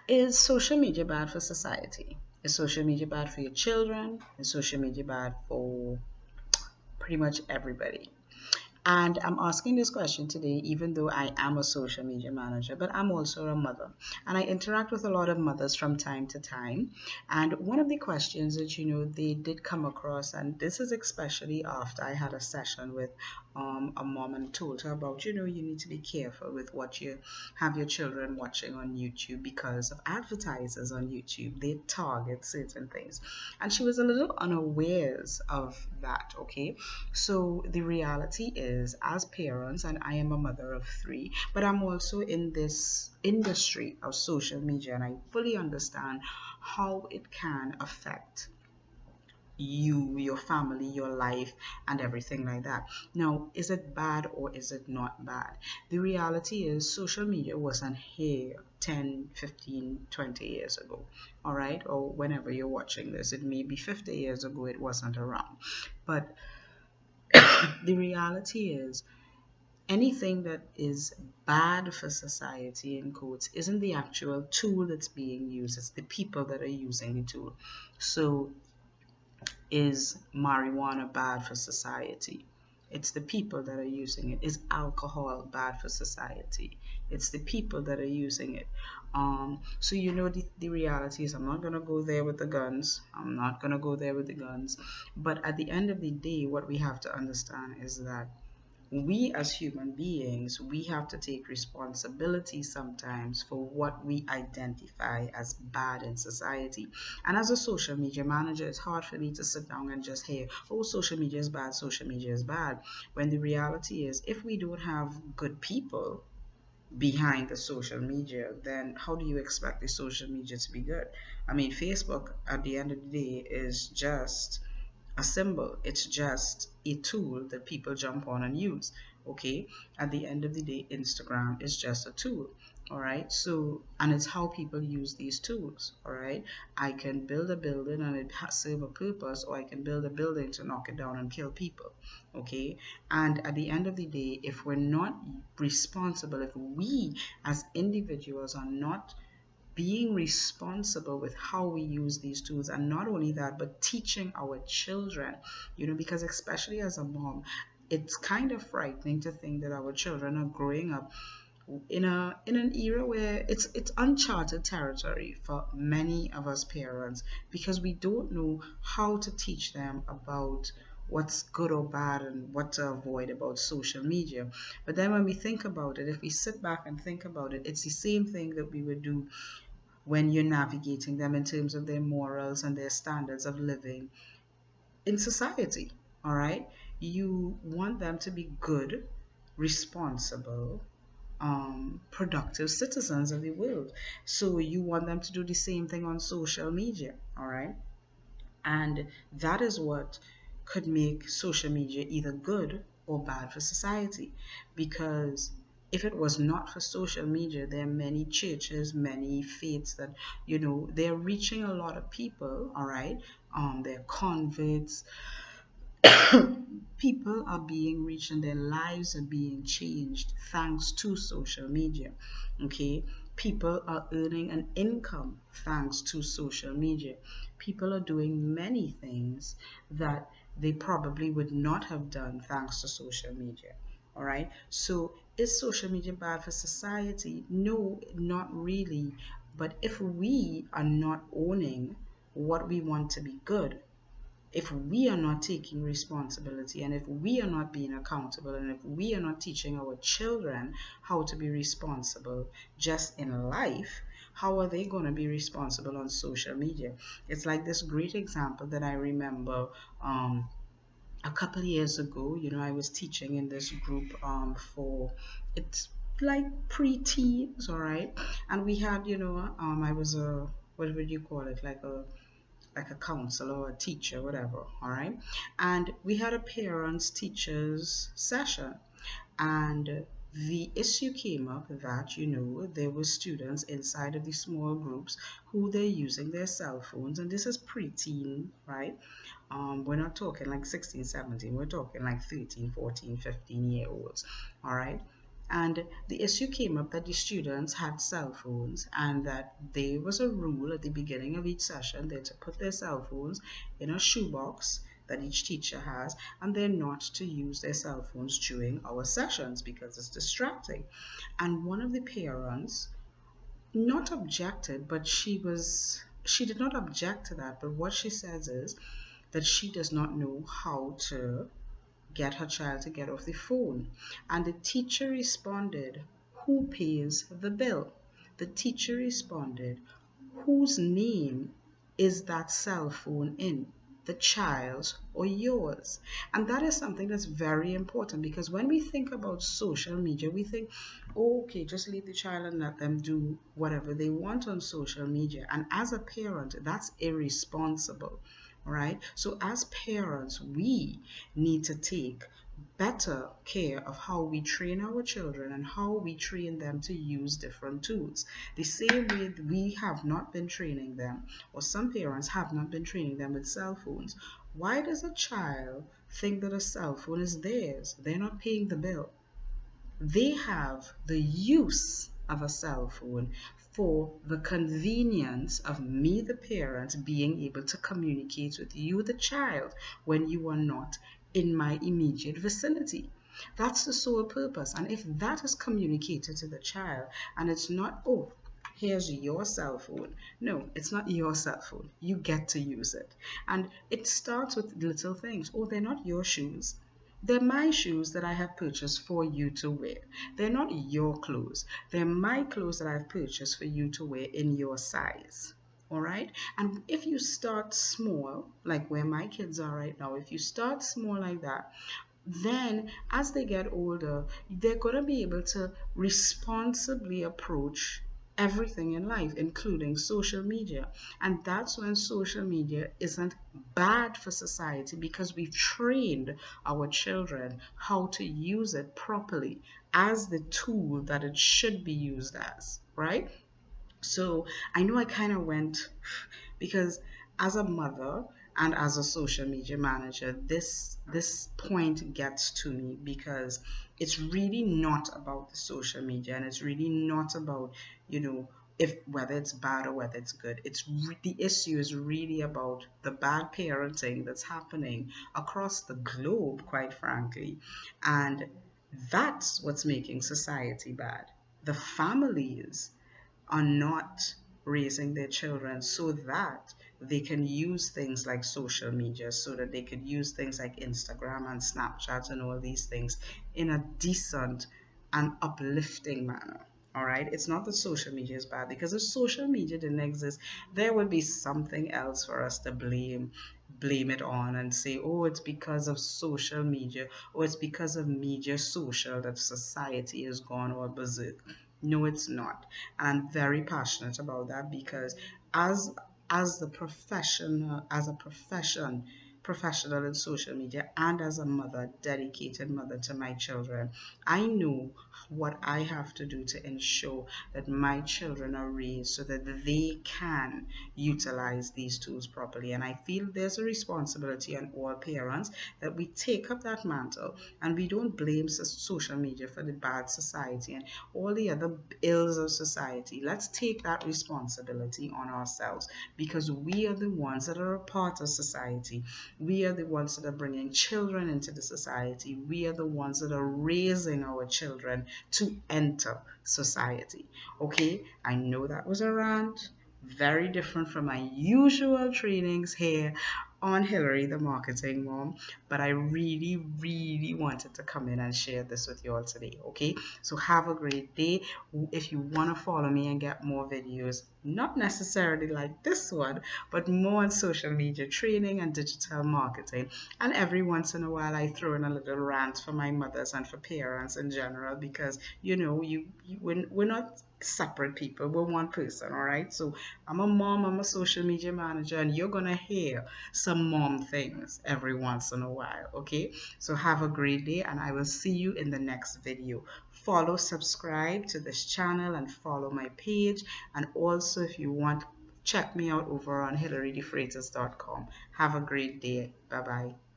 Is social media bad for society? Is social media bad for your children? Is social media bad for pretty much everybody? And I'm asking this question today, even though I am a social media manager, but I'm also a mother. And I interact with a lot of mothers from time to time. And one of the questions that, they did come across, and this is especially after I had a session with a mom and told her about, you need to be careful with what you have your children watching on YouTube because of advertisers on YouTube. They target certain things. And she was a little unawares of that, okay? So the reality is, as parents, and I am a mother of three, but I'm also in this industry of social media, and I fully understand how it can affect you, your family, your life, and everything like that. Now, is it bad or is it not bad? The reality is, social media wasn't here 10, 15, 20 years ago, all right? Or whenever you're watching this, it may be 50 years ago, it wasn't around. But the reality is, anything that is bad for society, in quotes, isn't the actual tool that's being used, it's the people that are using the tool. So, is marijuana bad for society? It's the people that are using it. Is alcohol bad for society? It's the people that are using it. So the reality is, I'm not gonna go there with the guns. I'm not gonna go there with the guns. But at the end of the day, what we have to understand is that we as human beings, we have to take responsibility sometimes for what we identify as bad in society. And as a social media manager, it's hard for me to sit down and just hear, oh, social media is bad, social media is bad. When the reality is, if we don't have good people behind the social media, then how do you expect the social media to be good? I mean, Facebook at the end of the day is just a symbol. It's just a tool that people jump on and use. Okay. At the end of the day, Instagram is just a tool. All right. So, and it's how people use these tools. All right. I can build a building and it serve a purpose, or I can build a building to knock it down and kill people. Okay. And at the end of the day, if we're not responsible, if we as individuals are not being responsible with how we use these tools, and not only that, but teaching our children, because especially as a mom, it's kind of frightening to think that our children are growing up in an era where it's uncharted territory for many of us parents, because we don't know how to teach them about what's good or bad and what to avoid about social media. But then when we think about it, if we sit back and think about it, it's the same thing that we would do when you're navigating them in terms of their morals and their standards of living in society. All right. You want them to be good, responsible, productive citizens of the world. So you want them to do the same thing on social media. All right. And that is what could make social media either good or bad for society. Because if it was not for social media, there are many churches, many faiths that, they're reaching a lot of people, all right? They're converts, people are being reached and their lives are being changed thanks to social media. Okay, people are earning an income thanks to social media. People are doing many things that they probably would not have done thanks to social media. All right, so is social media bad for society? No, not really. But if we are not owning what we want to be good, if we are not taking responsibility, and if we are not being accountable, and if we are not teaching our children how to be responsible just in life, how are they going to be responsible on social media? It's like this great example that I remember a couple of years ago. I was teaching in this group for it's like pre-teens, all right? And we had, I was a, what would you call it, like a counselor or a teacher, whatever, all right? And we had a parents teachers session, and the issue came up that, there were students inside of the small groups who they're using their cell phones, and this is preteen, right? We're not talking like 16, 17, we're talking like 13, 14, 15 year olds, all right? And the issue came up that the students had cell phones, and that there was a rule at the beginning of each session. They're to put their cell phones in a shoebox that each teacher has, and they're not to use their cell phones during our sessions because it's distracting. And one of the parents not objected, but she did not object to that. But what she says is that she does not know how to get her child to get off the phone. And the teacher responded, "Who pays the bill?" The teacher responded, "Whose name is that cell phone in? The child's or yours?" And that is something that's very important, because when we think about social media, we think, oh, okay, just leave the child and let them do whatever they want on social media. And as a parent, that's irresponsible. Right? So as parents, we need to take better care of how we train our children and how we train them to use different tools. The same way we have not been training them, or some parents have not been training them with cell phones. Why does a child think that a cell phone is theirs? They're not paying the bill. They have the use of a cell phone for the convenience of me, the parent, being able to communicate with you, the child, when you are not in my immediate vicinity. That's the sole purpose. And if that is communicated to the child, and it's not, oh, here's your cell phone. No, it's not your cell phone. You get to use it. And it starts with little things. Oh, they're not your shoes. They're my shoes that I have purchased for you to wear. They're not your clothes. They're my clothes that I've purchased for you to wear in your size. All right? And if you start small, like where my kids are right now, if you start small like that, then as they get older, they're going to be able to responsibly approach everything in life, including social media. And that's when social media isn't bad for society, because we've trained our children how to use it properly as the tool that it should be used as, right? So I know I kind of went, because as a mother and as a social media manager, this point gets to me, because it's really not about the social media, and it's really not about, if whether it's bad or whether it's good. The issue is really about the bad parenting that's happening across the globe, quite frankly. And that's what's making society bad. The families are not raising their children so that they can use things like social media, so that they could use things like Instagram and Snapchat and all these things in a decent and uplifting manner. All right, it's not that social media is bad, because if social media didn't exist, there would be something else for us to blame it on and say, oh, it's because of social media, or it's because of media social that society has gone all berserk. No, it's not. And I'm very passionate about that, because as as the professional, as a professional in social media, and as a mother, dedicated mother to my children, I know what I have to do to ensure that my children are raised so that they can utilize these tools properly. And I feel there's a responsibility on all parents that we take up that mantle, and we don't blame social media for the bad society and all the other ills of society. Let's take that responsibility on ourselves, because we are the ones that are a part of society. We are the ones that are bringing children into the society. We are the ones that are raising our children to enter society. Okay, I know that was a rant, very different from my usual trainings here on Hillary, the marketing mom, but I really, really wanted to come in and share this with you all today. Okay, so have a great day. If you want to follow me and get more videos, not necessarily like this one, but more on social media training and digital marketing, and every once in a while I throw in a little rant for my mothers and for parents in general, because we're not separate people, we're one person. All right, so I'm a mom, I'm a social media manager, and you're gonna hear some mom things every once in a while. Okay, so have a great day, and I will see you in the next video. Follow, subscribe to this channel, and follow my page. And also, if you want, check me out over on HillaryDeFreitas.com. Have a great day. Bye bye.